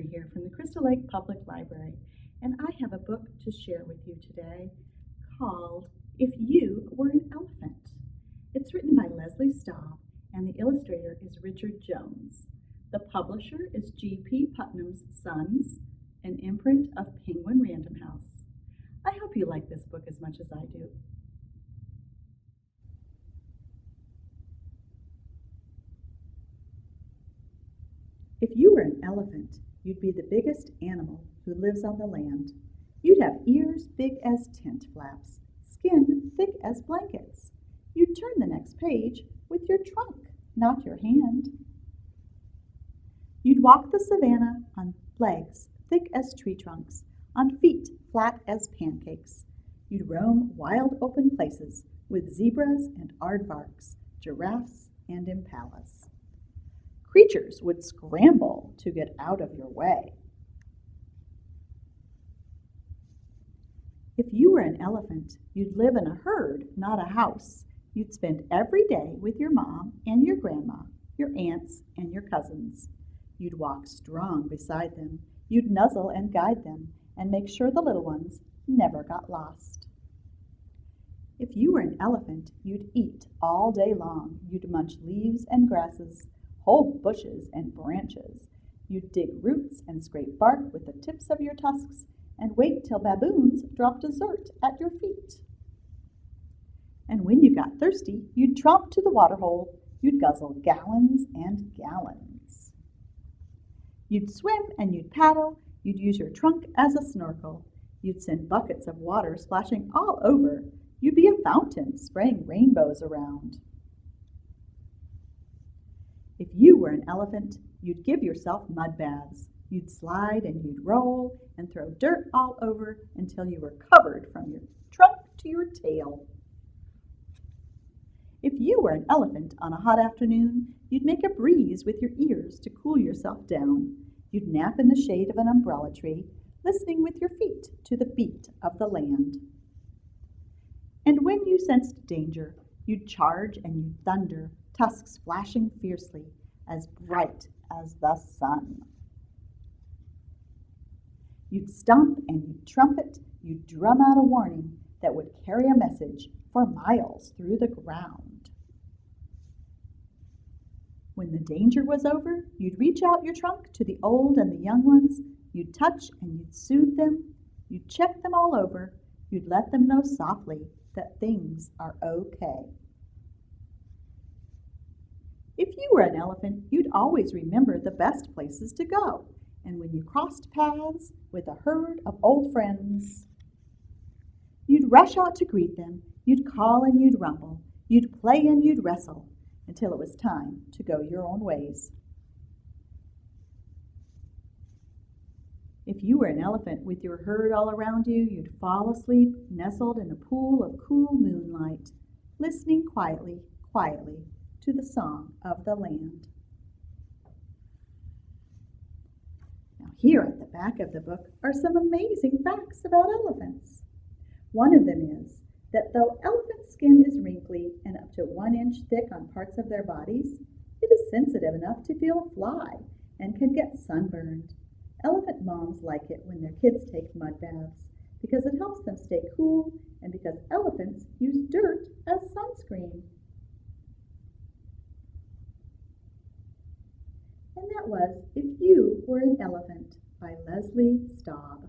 Ms.Terri here from the Crystal Lake Public Library, and I have a book to share with you today called If You Were an Elephant. It's written by Leslie Staub, and the illustrator is Richard Jones. The publisher is G.P. Putnam's Sons, an imprint of Penguin Random House. I hope you like this book as much as I do. If you were an elephant, you'd be the biggest animal who lives on the land. You'd have ears big as tent flaps, skin thick as blankets. You'd turn the next page with your trunk, not your hand. You'd walk the savannah on legs thick as tree trunks, on feet flat as pancakes. You'd roam wild open places with zebras and aardvarks, giraffes and impalas. Creatures would scramble to get out of your way. If you were an elephant, you'd live in a herd, not a house. You'd spend every day with your mom and your grandma, your aunts and your cousins. You'd walk strong beside them. You'd nuzzle and guide them and make sure the little ones never got lost. If you were an elephant, you'd eat all day long. You'd munch leaves and grasses, whole bushes and branches. You'd dig roots and scrape bark with the tips of your tusks and wait till baboons dropped dessert at your feet. And when you got thirsty, you'd tromp to the waterhole. You'd guzzle gallons and gallons. You'd swim and you'd paddle. You'd use your trunk as a snorkel. You'd send buckets of water splashing all over. You'd be a fountain spraying rainbows around. If you were an elephant, you'd give yourself mud baths. You'd slide and you'd roll and throw dirt all over until you were covered from your trunk to your tail. If you were an elephant on a hot afternoon, you'd make a breeze with your ears to cool yourself down. You'd nap in the shade of an umbrella tree, listening with your feet to the beat of the land. And when you sensed danger, you'd charge and you'd thunder, tusks flashing fiercely, as bright as the sun. You'd stomp and you'd trumpet, you'd drum out a warning that would carry a message for miles through the ground. When the danger was over, you'd reach out your trunk to the old and the young ones. You'd touch and you'd soothe them. You'd check them all over. You'd let them know softly that things are okay. If you were an elephant, you'd always remember the best places to go. And when you crossed paths with a herd of old friends, you'd rush out to greet them. You'd call and you'd rumble. You'd play and you'd wrestle until it was time to go your own ways. If you were an elephant with your herd all around you, you'd fall asleep nestled in a pool of cool moonlight, listening quietly, quietly to the song of the land. Now here at the back of the book are some amazing facts about elephants. One of them is that though elephant skin is wrinkly and up to 1 inch thick on parts of their bodies, it is sensitive enough to feel a fly and can get sunburned. Elephant moms like it when their kids take mud baths because it helps them stay cool and because elephants use dirt as sunscreen. And that was If You Were an Elephant by Leslie Staub.